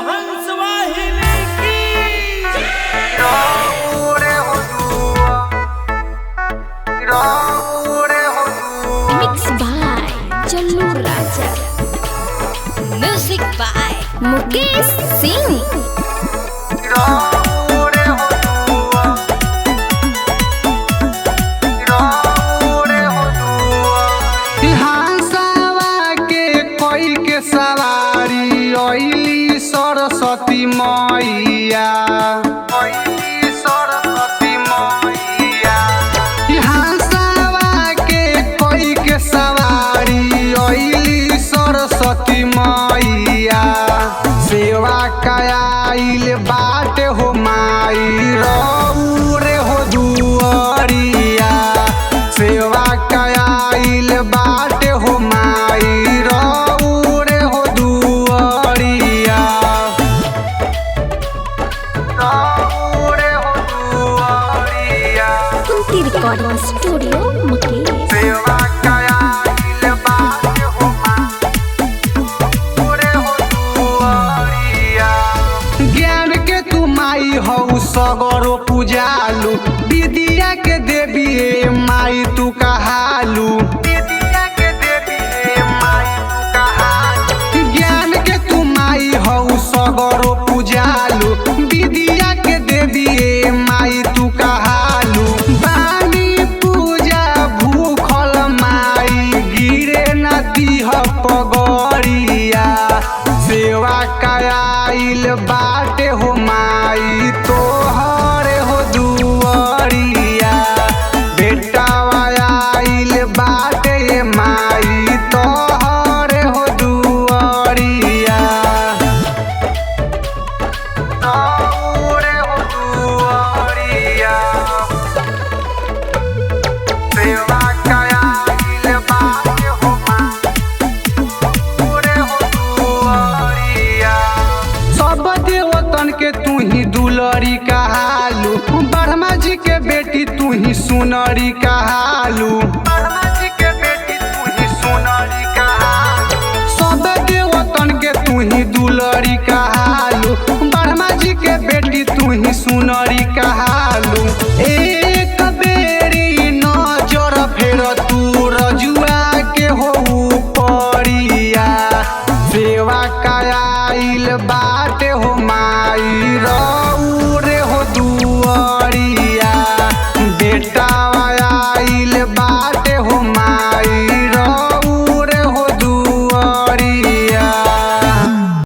हंसवाहिनी की। Mix by Challu Raja, music by Mukesh Singh. सवारी ओइली सरस्वती मैया, सरस्वती मैया हंसवा के कोई के सवारी ओइली सरस्वती मैया। सेवा कयाइल बाट हो माई रौरे हो दुआरिया, सेवा कयाइल बाट हो माई रिकॉर्डिंग स्टूडियो मुकेश। ज्ञान के तू माई हऊ सगरो पूजालू, विद्या के देवी माई तू कहालू, ज्ञान के तू माई हऊ सगरो पूजालू, विद्या के देवी माई तू कहालू। पगड़िया सेवा कयाइल बाटे हो माई तोहर हो दुआरिया, बेटा आइल बाटे माई तोहर हो दुआरिया, तोहर हो दुआरिया। सेवा के तू ही दुलरी कहालू, ब्रह्मा जी के बेटी तू ही सुनरी कहालू।